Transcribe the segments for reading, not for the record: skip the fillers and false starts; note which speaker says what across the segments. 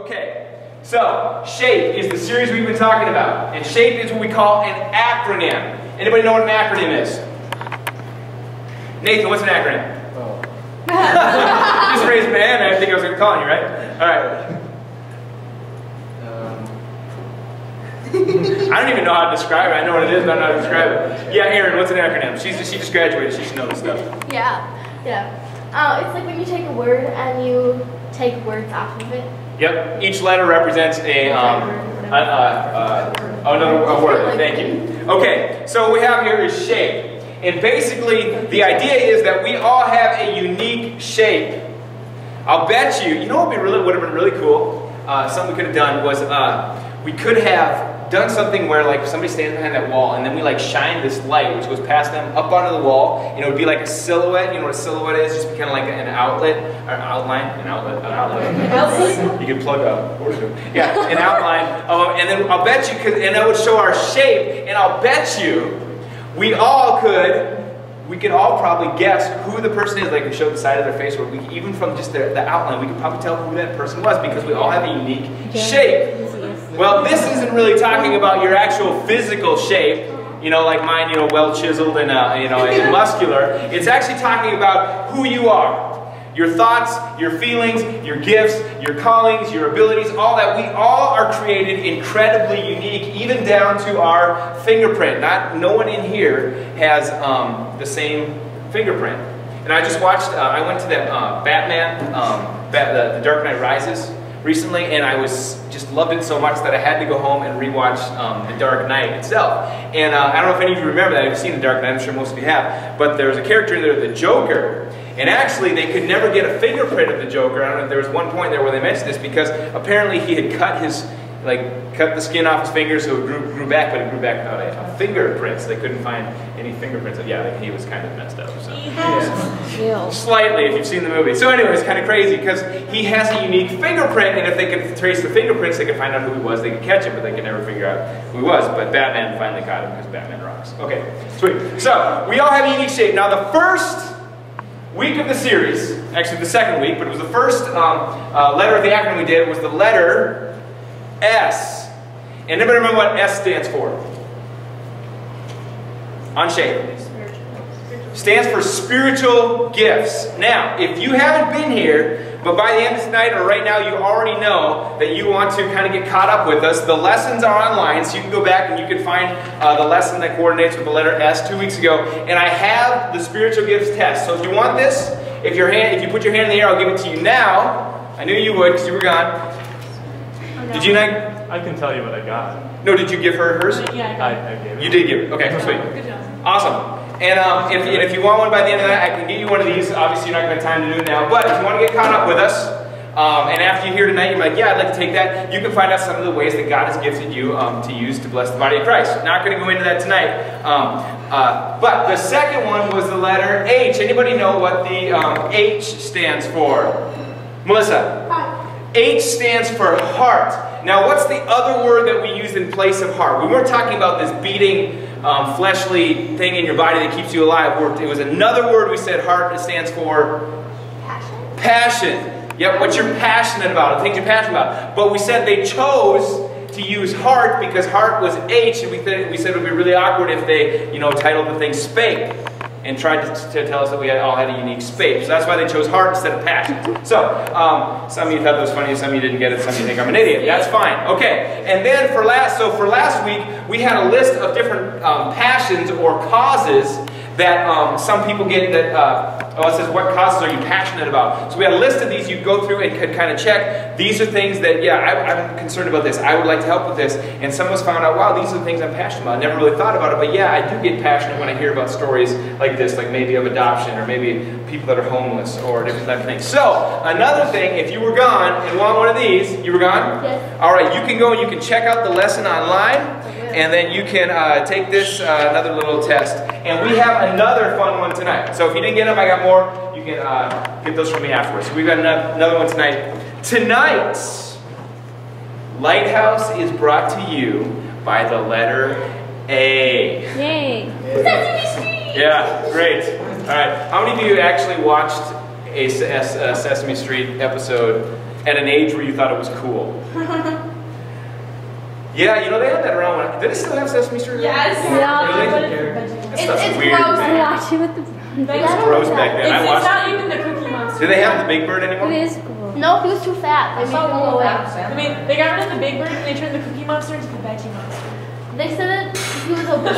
Speaker 1: Okay, so S.H.A.P.E is the series we've been talking about, and S.H.A.P.E is what we call an acronym. Anybody know what an acronym is? Nathan, what's an acronym? Oh. Just raise my hand. I didn't think I was going to call you, right? All right. I don't even know how to describe it. I know what it is, but I don't know how to describe it. Yeah, Erin, what's an acronym? She just graduated. She should know this stuff.
Speaker 2: Yeah. It's like when you take a word and you take words off of it.
Speaker 1: Yep. Each letter represents a word. Thank you. Okay. So what we have here is S.H.A.P.E. And basically, the idea is that we all have a unique shape. I'll bet you know what would have been really cool? Something we could have done was we could have done something where like somebody stands behind that wall and then we like shine this light which goes past them up onto the wall, and it would be like a silhouette. You know what a silhouette is? Just kind of like an outlet, or an outline, an outlet. You can plug up. Yeah, an outline. And then I'll bet you, and that would show our shape, and I'll bet you we could all probably guess who the person is. Like we show the side of their face, or even from just the outline, we could probably tell who that person was because we all have a unique shape. Well, this isn't really talking about your actual physical shape, like mine, well chiseled and and muscular. It's actually talking about who you are. Your thoughts, your feelings, your gifts, your callings, your abilities, all that. We all are created incredibly unique, even down to our fingerprint. No one in here has the same fingerprint. And I just watched, I went to that Batman, the Dark Knight Rises recently, and I just loved it so much that I had to go home and rewatch The Dark Knight itself. And I don't know if any of you remember that. I've seen The Dark Knight, I'm sure most of you have. But there was a character in there, the Joker. And actually, they could never get a fingerprint of the Joker. I don't know if there was one point there where they mentioned this, because apparently he had cut the skin off his fingers so it grew back, but it grew back without a fingerprint, so they couldn't find any fingerprints. He was kind of messed up. So. Yeah. Slightly, if you've seen the movie. So anyway, it's kind of crazy because he has a unique fingerprint, and if they could trace the fingerprints, they could find out who he was, they could catch him, but they could never figure out who he was. But Batman finally caught him because Batman rocks. Okay, sweet. So, we all have a unique shape. Now the first week of the series, actually the second week, but it was the first letter of the acronym we did, was the letter S. And anybody remember what S stands for? On S.H.A.P.E. Stands for spiritual gifts. Now, if you haven't been here, but by the end of tonight or right now you already know that you want to kind of get caught up with us, the lessons are online, so you can go back and you can find the lesson that coordinates with the letter S 2 weeks ago. And I have the spiritual gifts test. So if you want this, if you put your hand in the air, I'll give it to you now. I knew you would because you were gone. Did you not?
Speaker 3: I can tell you what I got.
Speaker 1: No, did you give her hers?
Speaker 3: Yeah, I gave it.
Speaker 1: You did give it. Okay, sweet.
Speaker 2: Good job.
Speaker 1: Awesome. And if you want one by the end of that, I can get you one of these. Obviously, you're not going to have time to do it now. But if you want to get caught up with us, and after you hear tonight, you're like, yeah, I'd like to take that. You can find out some of the ways that God has gifted you to use to bless the body of Christ. Not going to go into that tonight. But the second one was the letter H. Anybody know what the H stands for? Melissa?
Speaker 2: Heart.
Speaker 1: H stands for heart. Now, what's the other word that we use in place of heart? We weren't talking about this beating, fleshly thing in your body that keeps you alive. It was another word we said heart stands for?
Speaker 2: Passion.
Speaker 1: Passion. Yep, what you're passionate about, the things you're passionate about. But we said they chose to use heart because heart was H, and we said it would be really awkward if they, titled the thing S.H.A.P.E. and tried to tell us that we all had a unique space. So that's why they chose heart instead of passion. So, some of you thought that was funny, some of you didn't get it, some of you think I'm an idiot. That's fine. Okay, and then for last week, we had a list of different passions or causes that some people get that, it says, what causes are you passionate about? So we had a list of these you go through and could kind of check. These are things that, yeah, I'm concerned about this. I would like to help with this. And some of us found out, wow, these are the things I'm passionate about. I never really thought about it, but yeah, I do get passionate when I hear about stories like this, like maybe of adoption or maybe people that are homeless or different type of things. So, another thing, if you were gone and want one of these, you were gone?
Speaker 2: Yes.
Speaker 1: All right, you can go and you can check out the lesson online. And then you can take this, another little test. And we have another fun one tonight. So if you didn't get them, I got more. You can get those from me afterwards. So we've got another one tonight. Tonight's Lyghthouse is brought to you by the letter A.
Speaker 2: Yay. Sesame Street!
Speaker 1: Yeah, great. All right. How many of you actually watched a Sesame Street episode at an age where you thought it was cool? Yeah, you know, they had that around when... Did they still have Sesame Street?
Speaker 2: Yes.
Speaker 1: Really? That stuff's weird, man.
Speaker 4: Watch it with the.
Speaker 1: It was gross back then. I
Speaker 5: It's
Speaker 1: watched
Speaker 5: not
Speaker 1: it.
Speaker 5: even the Cookie Monster.
Speaker 1: Do they have the Big Bird anymore?
Speaker 4: It is cool.
Speaker 2: No, he was too fat. They made him go away.
Speaker 5: I mean, they got rid of the Big Bird and they turned the Cookie Monster into the Veggie Monster.
Speaker 2: They said that he was obese.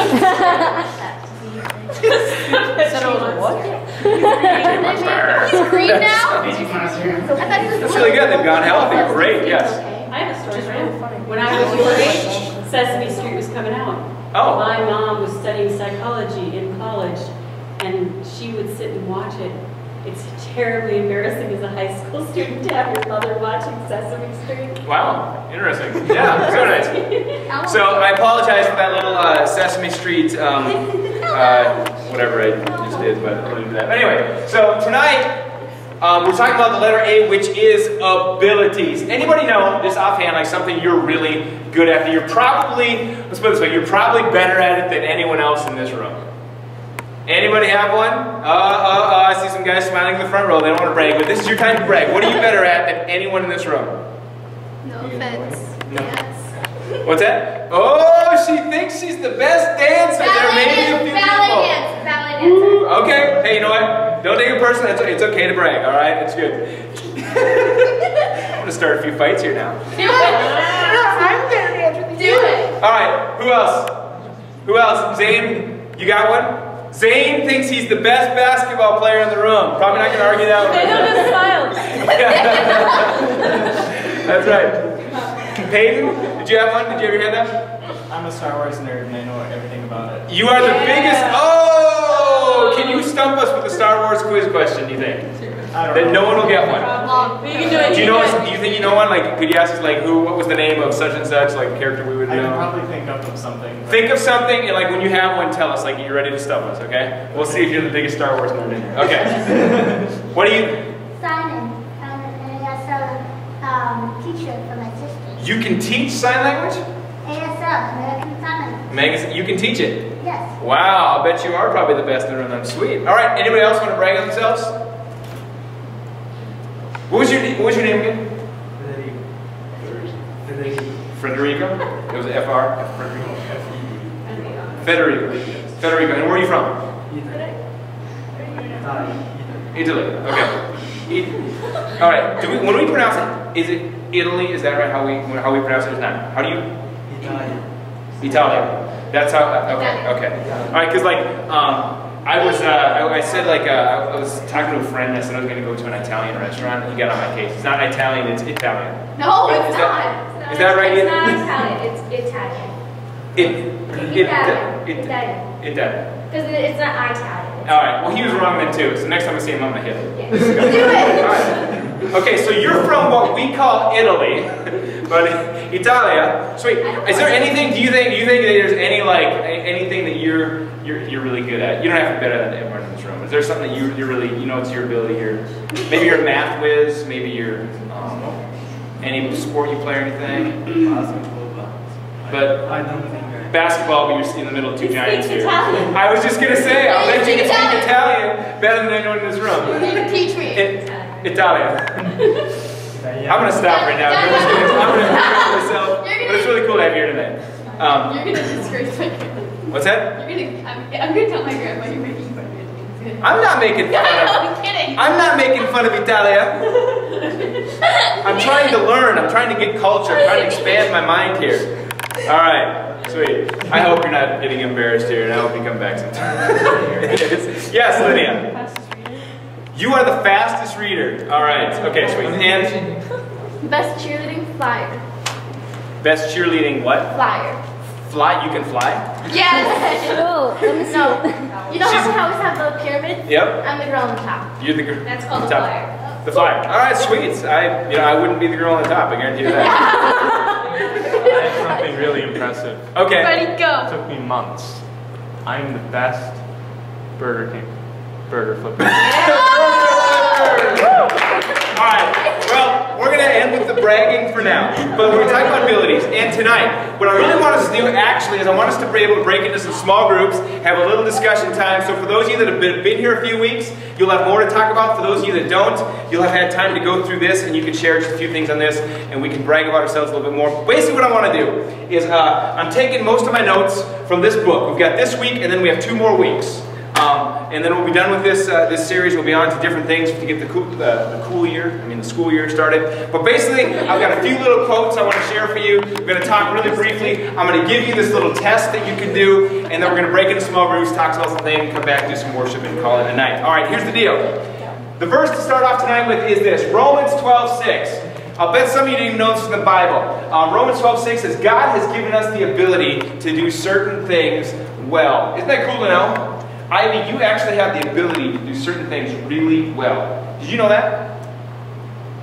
Speaker 5: Said it was what?
Speaker 2: He's green now? I thought he was
Speaker 1: That's really good. They've gone healthy. Great, yes.
Speaker 6: I have a story for you. When I was your age, Sesame Street was coming out.
Speaker 1: Oh.
Speaker 6: My mom was studying psychology in college, and she would sit and watch it. It's terribly embarrassing as a high school student to have your mother watching Sesame Street.
Speaker 1: Wow, interesting. Yeah, so nice. So I apologize for that little Sesame Street, whatever I just did, but I'll leave that. Anyway, so tonight we're talking about the letter A, which is abilities. Anybody know, just offhand, like something you're really good at that you're probably, let's put it this way, you're probably better at it than anyone else in this room? Anybody have one? I see some guys smiling in the front row. They don't want to brag, but this is your time to brag. What are you better at than anyone in this room?
Speaker 2: No offense.
Speaker 1: No.
Speaker 2: Yes.
Speaker 1: What's that? Oh, she thinks she's the best dancer. There may be a few people.
Speaker 2: Valid
Speaker 1: Ooh, okay. Hey, you know what? Don't take it personal. It's okay to brag, all right? It's good. I'm going to start a few fights here now.
Speaker 2: Do it. I'm better dancer. Do it.
Speaker 1: All right. Who else? Who else? Zane, you got one? Zane thinks he's the best basketball player in the room. Probably not going to argue that one.
Speaker 5: They know the styles.
Speaker 1: That's right. Peyton, did you have one? Did you have your hand up?
Speaker 3: I'm a Star Wars nerd and I know everything about it.
Speaker 1: You are the biggest. Oh! Can you stump us with the Star Wars quiz question, do you think?
Speaker 3: I don't
Speaker 1: That
Speaker 3: know.
Speaker 1: no one will get one.
Speaker 5: But you can do it.
Speaker 1: Do you know? Do you think you know one? Like, could you ask us like who? What was the name of such and such? Like character we would
Speaker 3: I can
Speaker 1: know.
Speaker 3: probably think up of something. but-
Speaker 1: Think of something, and like when you have one, tell us. Like you're ready to stump us. Okay? We'll see if you're the biggest Star Wars nerd in here. Okay. What do you?
Speaker 7: Simon, and I saw teacher for my sister.
Speaker 1: You can teach sign language?
Speaker 7: ASL, American Sign Language.
Speaker 1: Megan, you can teach it.
Speaker 7: Yes.
Speaker 1: Wow, I bet you are probably the best in the room. That's sweet. All right. Anybody else want to brag on themselves? What was your name again? Federico. It was FR. Federico. Federico. And where are you from? Italy. Okay. All right. When we pronounce it, is it Italy? Is that right? How we pronounce it is not. How do you? Italian. That's how. Okay. Okay. All right. Because like I said like I was talking to a friend. I said I was going to go to an Italian restaurant. He got on my case. It's not Italian. It's Italian.
Speaker 2: No,
Speaker 1: Right?
Speaker 2: it's not.
Speaker 1: Is that right?
Speaker 7: It's not Italian, it's Italian. Italian. Because it's not Italian.
Speaker 1: All right. Well, he was wrong then too. So next time I see him, I'm gonna hit him.
Speaker 7: Yeah.
Speaker 1: Do it. All right. Okay. So you're from what we call Italy, but Italia. Sweet. Is there anything? Do you think that there's anything that you're really good at? You don't have to be better than everyone in this room. Is there something that you're really it's your ability here? Maybe you're a math whiz. Maybe you're any sport you play or anything. But
Speaker 3: I don't think
Speaker 1: basketball, but you're in the middle of two giants here.
Speaker 2: Italian.
Speaker 1: I was just gonna say, I bet you can speak Italian better than anyone in this room.
Speaker 2: You can teach me.
Speaker 1: Italian. I'm gonna stop right now. I'm gonna embarrass myself. But it's really cool to have you here tonight.
Speaker 2: You're gonna disgrace my grandma.
Speaker 1: What's that?
Speaker 2: I'm gonna tell my grandma you're making fun of it.
Speaker 1: I'm not making fun of.
Speaker 2: I'm kidding.
Speaker 1: I'm not making fun of Italia. I'm trying to learn. I'm trying to get culture. I'm trying to expand my mind here. All right. Sweet. I hope you're not getting embarrassed here, and I hope you come back sometime. Yes, Lydia.
Speaker 5: Fastest reader.
Speaker 1: You are the fastest reader. All right. Okay, sweet. And
Speaker 2: Best cheerleading flyer.
Speaker 1: best cheerleading what?
Speaker 2: Flyer.
Speaker 1: Fly? You can fly?
Speaker 2: Yes.
Speaker 4: Oh, let me see.
Speaker 2: No. You know how
Speaker 1: She's-
Speaker 2: we always have the pyramid?
Speaker 1: Yep.
Speaker 2: I'm the girl on the top.
Speaker 1: You're the girl.
Speaker 2: That's called a
Speaker 1: top.
Speaker 2: flyer.
Speaker 1: The flyer. All right, sweet. I wouldn't be the girl on the top. I guarantee you that.
Speaker 3: I have something really impressive.
Speaker 1: Okay.
Speaker 2: Ready, go.
Speaker 3: It took me months. I'm the best Burger flipper.
Speaker 1: Woo! Alright, well, we're going to end with the bragging for now. But we're going to talk about abilities. And tonight, what I really want us to do actually is I want us to be able to break into some small groups, have a little discussion time. So for those of you that have been here a few weeks, you'll have more to talk about. For those of you that don't, you'll have had time to go through this and you can share just a few things on this and we can brag about ourselves a little bit more. Basically what I want to do is I'm taking most of my notes from this book. We've got this week and then we have 2 more weeks. And then we'll be done with this series. We'll be on to different things to get the school year started. But basically, I've got a few little quotes I want to share for you. We're going to talk really briefly. I'm going to give you this little test that you can do, and then we're going to break into small groups, talk about something, come back, do some worship, and call it a night. All right, here's the deal. The verse to start off tonight with is this, Romans 12:6. I'll bet some of you didn't even know this in the Bible. Romans 12:6 says, God has given us the ability to do certain things well. Isn't that cool to know? Ivy, you actually have the ability to do certain things really well. Did you know that?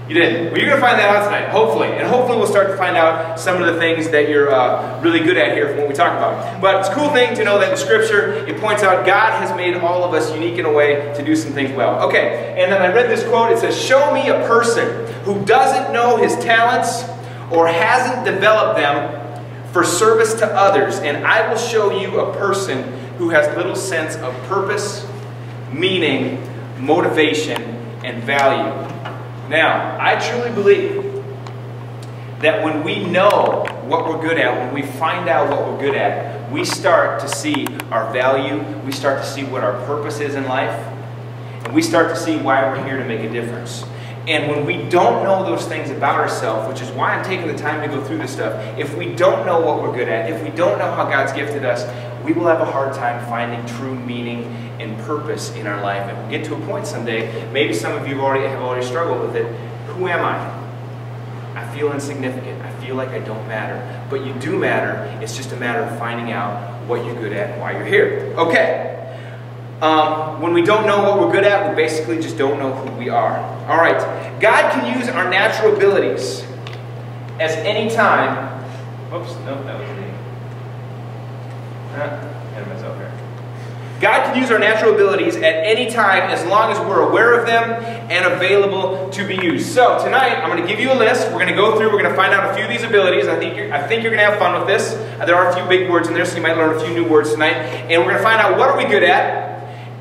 Speaker 1: You did. Well, you're going to find that out tonight, hopefully. And hopefully we'll start to find out some of the things that you're really good at here from what we talk about. But it's a cool thing to know that in Scripture, it points out God has made all of us unique in a way to do some things well. Okay, and then I read this quote. It says, show me a person who doesn't know his talents or hasn't developed them for service to others, and I will show you a person who has little sense of purpose, meaning, motivation, and value. Now, I truly believe that when we know what we're good at, when we find out what we're good at, we start to see our value, we start to see what our purpose is in life, and we start to see why we're here to make a difference. And when we don't know those things about ourselves, which is why I'm taking the time to go through this stuff, if we don't know what we're good at, if we don't know how God's gifted us, we will have a hard time finding true meaning and purpose in our life. And we'll get to a point someday, maybe some of you have already struggled with it. Who am I? I feel insignificant. I feel like I don't matter. But you do matter. It's just a matter of finding out what you're good at and why you're here. Okay. When we don't know what we're good at, we basically just don't know who we are. All right. God can use our natural abilities as any time. Oops, no, that was me. Had myself here. God can use our natural abilities at any time as long as we're aware of them and available to be used. So tonight, I'm going to give you a list. We're going to go through. We're going to find out a few of these abilities. I think you're going to have fun with this. There are a few big words in there, so you might learn a few new words tonight. And we're going to find out what are we good at.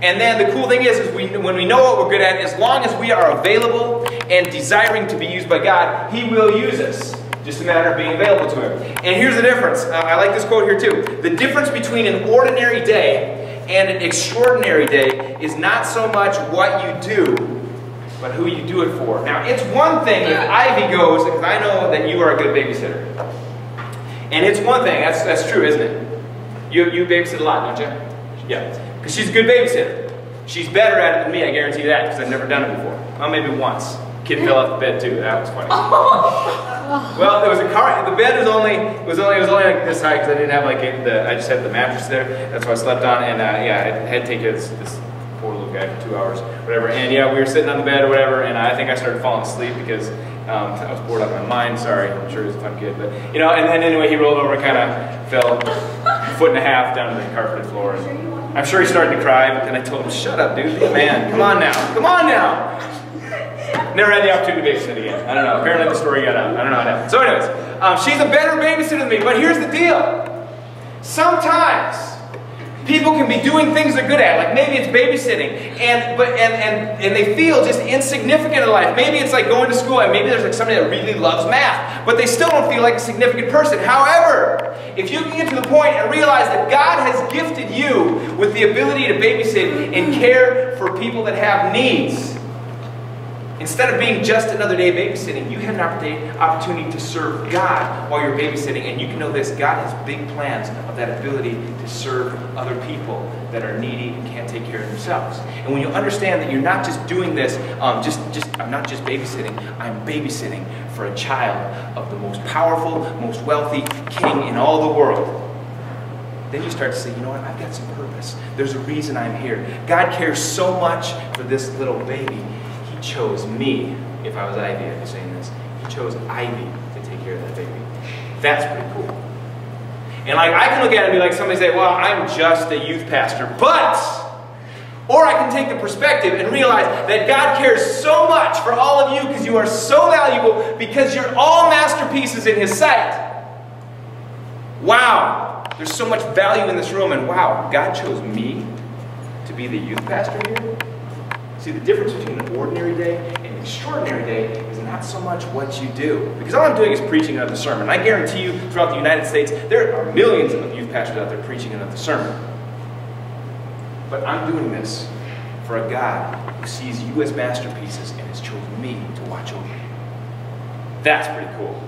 Speaker 1: And then the cool thing is when we know what we're good at, as long as we are available and desiring to be used by God, He will use us. Just a matter of being available to Him. And here's the difference. I like this quote here too. The difference between an ordinary day and an extraordinary day is not so much what you do, but who you do it for. Now, it's one thing if Ivy goes, because I know that you are a good babysitter. And it's one thing, that's true, isn't it? You babysit a lot, don't you? Yeah. Because she's a good babysitter. She's better at it than me, I guarantee that, because I've never done it before. Well, maybe once. Kid fell off the bed too. That was funny. Well, there was a car. The bed was only like this high because I didn't have I just had the mattress there. That's what I slept on, and yeah, I had to take care of this poor little guy for 2 hours, whatever. And yeah, we were sitting on the bed or whatever, and I think I started falling asleep because I was bored out of my mind. Sorry, I'm sure he was a fun kid, but you know. And then anyway, he rolled over and kind of fell 1.5 foot down to the carpeted floor. And I'm sure he started to cry, but then I told him, "Shut up, dude, be a man. Come on now, come on now." Never had the opportunity to babysit again. I don't know. Apparently the story got out. I don't know how it happened. So anyways, she's a better babysitter than me. But here's the deal. Sometimes people can be doing things they're good at. Like maybe it's babysitting. And they feel just insignificant in life. Maybe it's like going to school and maybe there's like somebody that really loves math. But they still don't feel like a significant person. However, if you can get to the point and realize that God has gifted you with the ability to babysit and care for people that have needs, instead of being just another day babysitting, you have an opportunity to serve God while you're babysitting. And you can know this, God has big plans of that ability to serve other people that are needy and can't take care of themselves. And when you understand that you're not just doing this, I'm not just babysitting, I'm babysitting for a child of the most powerful, most wealthy king in all the world, then you start to say, you know what, I've got some purpose. There's a reason I'm here. God cares so much for this little baby. He chose me. If I was Ivy, I'd be saying this. He chose Ivy to take care of that baby. That's pretty cool. And like I can look at it and be like somebody say, well, I'm just a youth pastor. But Or I can take the perspective and realize that God cares so much for all of you because you are so valuable, because you're all masterpieces in His sight. Wow, there's so much value in this room, and wow, God chose me to be the youth pastor here. See, the difference between an ordinary day and an extraordinary day is not so much what you do. Because all I'm doing is preaching another sermon. I guarantee you, throughout the United States, there are millions of youth pastors out there preaching another sermon. But I'm doing this for a God who sees you as masterpieces and has chosen me to watch over you. That's pretty cool.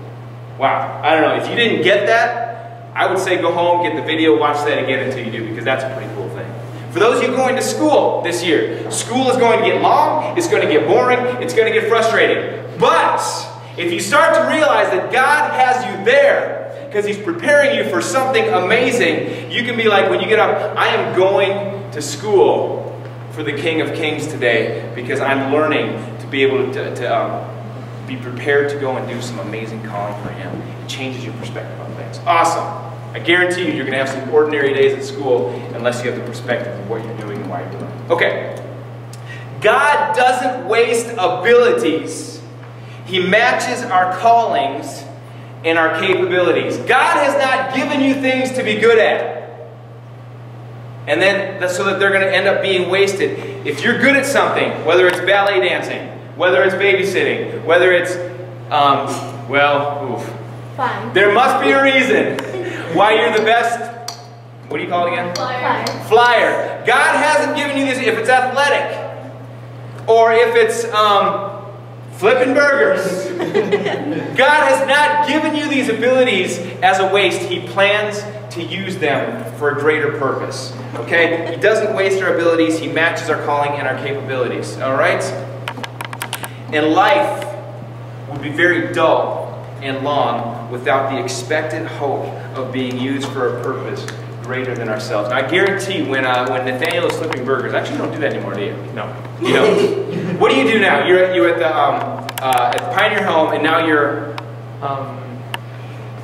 Speaker 1: Wow. I don't know. If you didn't get that, I would say go home, get the video, watch that again until you do, because that's a pretty cool thing. For those of you going to school this year, school is going to get long, it's going to get boring, it's going to get frustrating. But if you start to realize that God has you there because He's preparing you for something amazing, you can be like, when you get up, I am going to school for the King of Kings today because I'm learning to be able to be prepared to go and do some amazing calling for Him. It changes your perspective on things. Awesome. I guarantee you, you're going to have some ordinary days at school unless you have the perspective of what you're doing and why you're doing it. Okay. God doesn't waste abilities. He matches our callings and our capabilities. God has not given you things to be good at, and then so that they're going to end up being wasted. If you're good at something, whether it's ballet dancing, whether it's babysitting, whether it's,
Speaker 2: Fine.
Speaker 1: there must be a reason why you're the best, what do you call it again? Flyer. God hasn't given you this, if it's athletic, or if it's flipping burgers. God has not given you these abilities as a waste. He plans to use them for a greater purpose. Okay? He doesn't waste our abilities. He matches our calling and our capabilities. Alright? And life would be very dull and long without the expected hope of being used for a purpose greater than ourselves. Now, I guarantee when Nathaniel is flipping burgers, actually you don't do that anymore, do you?
Speaker 3: No.
Speaker 1: You don't? What do you do now? You're at the Pioneer Home, and now you're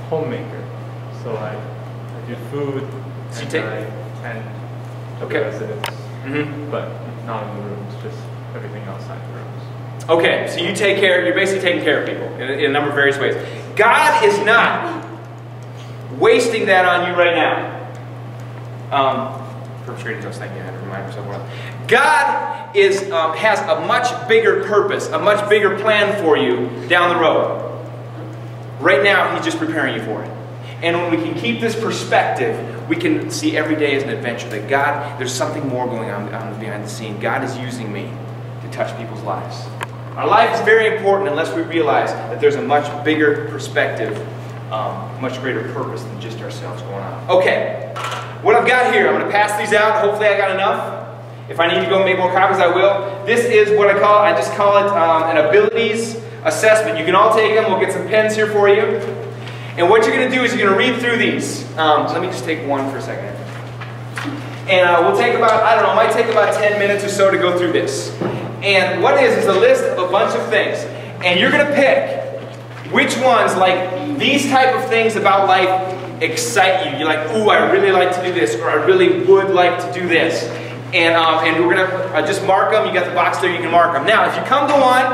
Speaker 3: Homemaker. So I do food,
Speaker 1: So you
Speaker 3: and
Speaker 1: take-
Speaker 3: I tend to
Speaker 1: Okay.
Speaker 3: the residents,
Speaker 1: Mhm.
Speaker 3: but not in the rooms, just everything outside the rooms.
Speaker 1: Okay, so you take care, you're basically taking care of people in a number of various ways. God is not wasting that on you right now. Perpetrating those things, I had to remind myself what. God has a much bigger purpose, a much bigger plan for you down the road. Right now, He's just preparing you for it. And when we can keep this perspective, we can see every day as an adventure that God, there's something more going on behind the scene. God is using me to touch people's lives. Our life is very important unless we realize that there's a much bigger perspective, much greater purpose than just ourselves going on. Okay, what I've got here, I'm going to pass these out. Hopefully I got enough. If I need to go and make more copies, I will. This is what I just call it an abilities assessment. You can all take them. We'll get some pens here for you. And what you're going to do is you're going to read through these. Let me just take one for a second. And we'll take about, I don't know, it might take about 10 minutes or so to go through this. And what it is a list of a bunch of things. And you're going to pick which ones, like these type of things about life, excite you. You're like, ooh, I really like to do this, or I really would like to do this. And we're going to just mark them. You got the box there, you can mark them. Now, if you come to one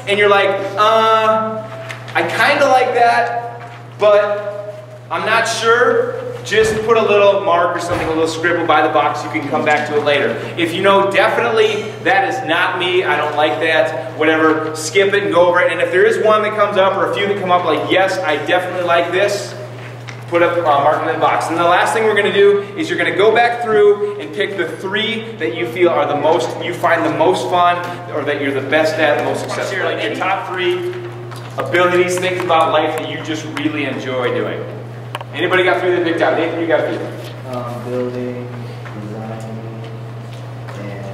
Speaker 1: and you're like, I kind of like that, but I'm not sure, just put a little mark or something, a little scribble by the box. You can come back to it later. If you know definitely that is not me, I don't like that, whatever, skip it and go over it. And if there is one that comes up or a few that come up like, yes, I definitely like this, put up, mark it in the box. And the last thing we're going to do is you're going to go back through and pick the 3 that you feel are the most, you find the most fun, or that you're the best at, the most successful. Like your top 3 abilities, things about life that you just really enjoy doing. Anybody got 3 that picked out? Nathan, you got 3.
Speaker 4: Building, designing, and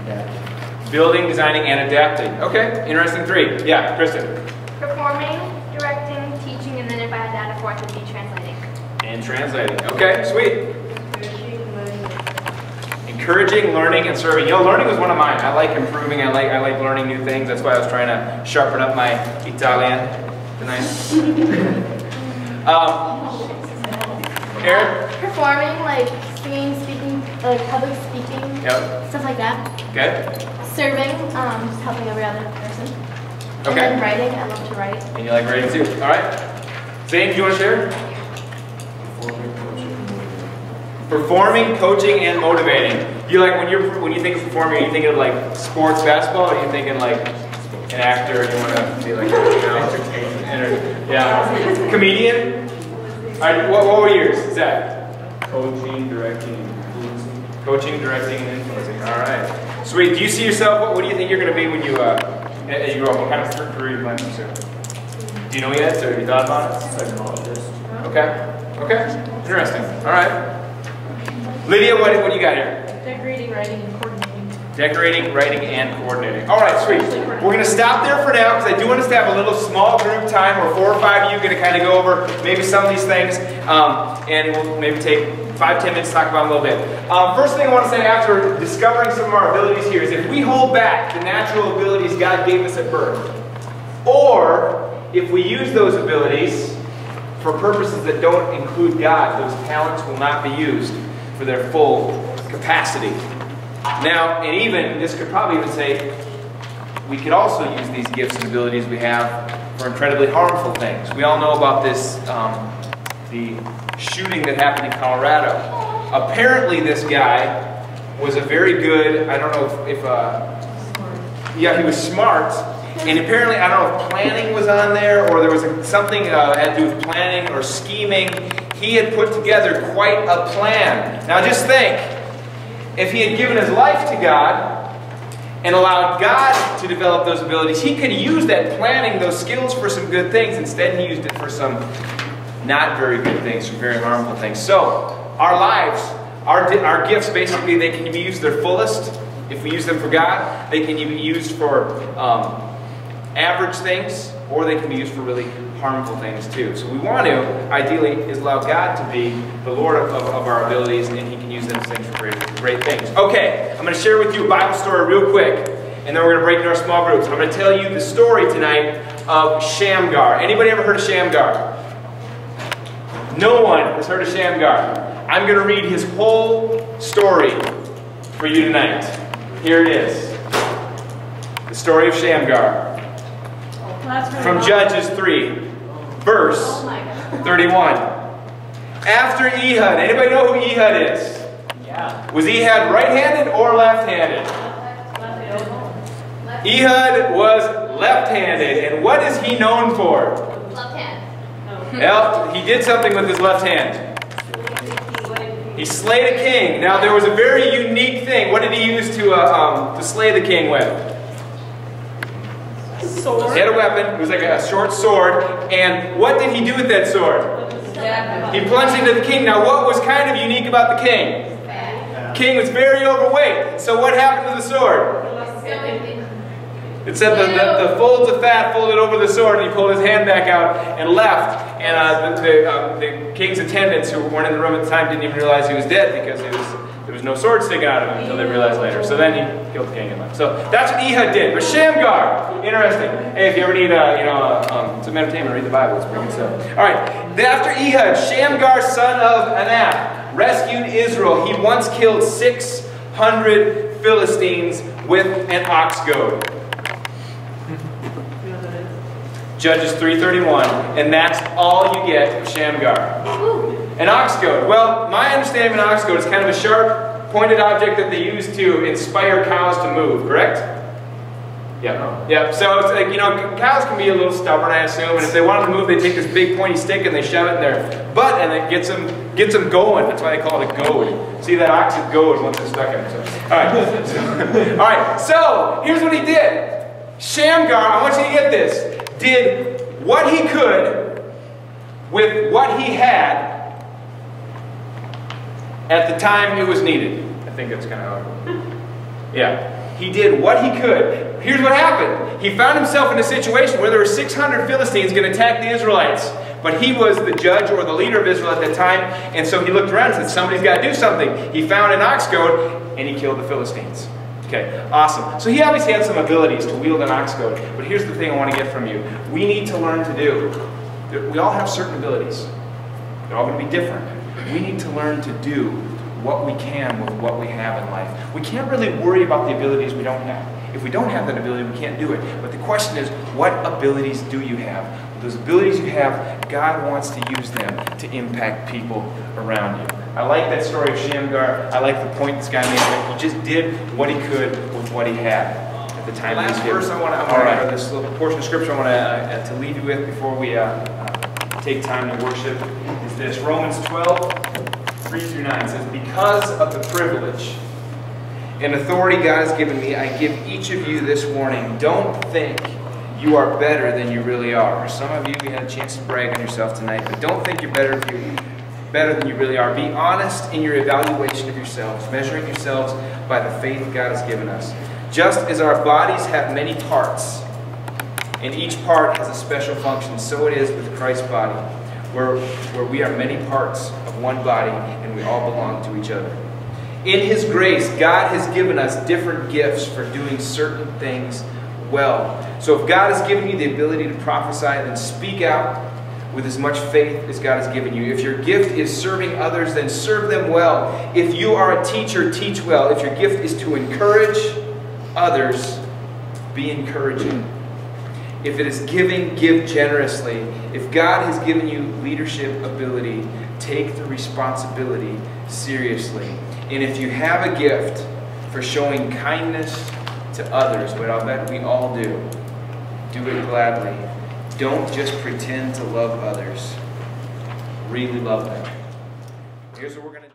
Speaker 4: adapting.
Speaker 1: Building, designing, and adapting. Okay, interesting 3. Yeah, Kristen.
Speaker 8: Performing, directing, teaching, and then if I had to add a 4th, it would be translating.
Speaker 1: And translating. Okay, sweet. Encouraging, learning, and serving. You know, learning was one of mine. I like improving. I like learning new things. That's why I was trying to sharpen up my Italian tonight. Aaron?
Speaker 2: Performing, like singing, speaking like public speaking,
Speaker 1: Yep.
Speaker 2: stuff like that.
Speaker 1: Okay.
Speaker 2: Serving, just helping every other person. And
Speaker 1: Okay.
Speaker 2: then writing, I love to write.
Speaker 1: And you like writing too. All right. Zane, do you want to share? Performing, coaching, and motivating. You like when you think of performing, are you thinking of like sports, basketball, or are you thinking like an actor? You want to be like yeah, comedian. All right. What were yours? Zach?
Speaker 3: Coaching, directing, influencing.
Speaker 1: Coaching, directing, and influencing. All right. Sweet. Do you see yourself? What do you think you're going to be when you as you grow up? What kind of career you plan to pursue? Do you know yet, or have you thought about it?
Speaker 4: Psychologist.
Speaker 1: Okay. Okay. Interesting. All right. Lydia, what do you got here?
Speaker 5: Decorating, writing, and coordinating.
Speaker 1: Decorating, writing, and coordinating. All right, sweet. We're going to stop there for now because I do want us to have a little small group time where 4 or 5 of you are going to kind of go over maybe some of these things, and we'll maybe take 5-10 minutes to talk about them a little bit. First thing I want to say after discovering some of our abilities here is if we hold back the natural abilities God gave us at birth, or if we use those abilities for purposes that don't include God, those talents will not be used for their full capacity. Now, and even, this could probably even say, we could also use these gifts and abilities we have for incredibly harmful things. We all know about this, the shooting that happened in Colorado. Apparently this guy was a very good, I don't know if yeah, he was smart. And apparently, I don't know if planning was on there or there was something had to do with planning or scheming. He had put together quite a plan. Now just think, if he had given his life to God and allowed God to develop those abilities, he could use that planning, those skills for some good things. Instead, he used it for some not very good things, some very harmful things. So, our lives, our gifts, basically, they can be used to their fullest if we use them for God. They can be used for average things, or they can be used for really harmful things too. So we want to, ideally, is allow God to be the Lord of our abilities, and He can use those things for great things. Okay, I'm going to share with you a Bible story real quick, and then we're going to break into our small groups. I'm going to tell you the story tonight of Shamgar. Anybody ever heard of Shamgar? No one has heard of Shamgar. I'm going to read his whole story for you tonight. Here it is. The story of Shamgar. From Judges 3, verse 31. After Ehud, anybody know who Ehud is?
Speaker 4: Yeah.
Speaker 1: Was Ehud right-handed or left-handed? Ehud was left-handed, and what is he known for?
Speaker 8: Left hand.
Speaker 1: Well, he did something with his left hand. He slayed a king. Now, there was a very unique thing. What did he use to slay the king with?
Speaker 5: Sword.
Speaker 1: He had a weapon. It was like a short sword. And what did he do with that sword? He plunged into the king. Now, what was kind of unique about the king? King was very overweight. So what happened to the sword? It said the folds of fat folded over the sword, and he pulled his hand back out and left. And the king's attendants, who weren't in the room at the time, didn't even realize he was dead because there was no sword sticking out of him until they realized later. So then he killed the king and left. So that's what Ehud did. But Shamgar, interesting. Hey, if you ever need some entertainment, read the Bible. It's pretty good stuff. All right. After Ehud, Shamgar, son of Anath, rescued Israel. He once killed 600 Philistines with an ox goad. Judges 3:31, and that's all you get of Shamgar. An ox goad. Well, my understanding of an ox goad is kind of a sharp, pointed object that they use to inspire cows to move, correct? Yep. Yep. So it's like, cows can be a little stubborn, I assume, and if they want to move, they take this big pointy stick and they shove it in their butt, and it gets them going. That's why they call it a goad. See, that ox is goad once it's stuck in it. So, all right. So here's what he did. Shamgar, I want you to get this, did what he could with what he had at the time it was needed. I think that's kind of how it works. Yeah. He did what he could. Here's what happened. He found himself in a situation where there were 600 Philistines going to attack the Israelites. But he was the judge or the leader of Israel at that time. And so he looked around and said, somebody's got to do something. He found an ox goad and he killed the Philistines. Okay, awesome. So he obviously had some abilities to wield an ox goad. But here's the thing I want to get from you. We need to learn to do. We all have certain abilities. They're all going to be different. We need to learn to do what we can with what we have in life. We can't really worry about the abilities we don't have. If we don't have that ability, we can't do it. But the question is, what abilities do you have? Those abilities you have, God wants to use them to impact people around you. I like that story of Shamgar. I like the point this guy made. He just did what he could with what he had at the time. Last verse I want to, or this little portion of scripture I want to leave you with before we take time to worship is this. Romans 12, 3 through 9 says, because of the privilege and authority God has given me, I give each of you this warning. Don't think you are better than you really are. Some of you had a chance to brag on yourself tonight, but don't think you're better than you really are. Be honest in your evaluation of yourselves, measuring yourselves by the faith God has given us. Just as our bodies have many parts, and each part has a special function, so it is with Christ's body, where we are many parts of one body, and we all belong to each other. In His grace, God has given us different gifts for doing certain things well. So if God has given you the ability to prophesy, then speak out with as much faith as God has given you. If your gift is serving others, then serve them well. If you are a teacher, teach well. If your gift is to encourage others, be encouraging. If it is giving, give generously. If God has given you leadership ability, take the responsibility seriously. And if you have a gift for showing kindness to others, what I'll bet we all do it gladly. Don't just pretend to love others. Really love them. Here's what we're going to do.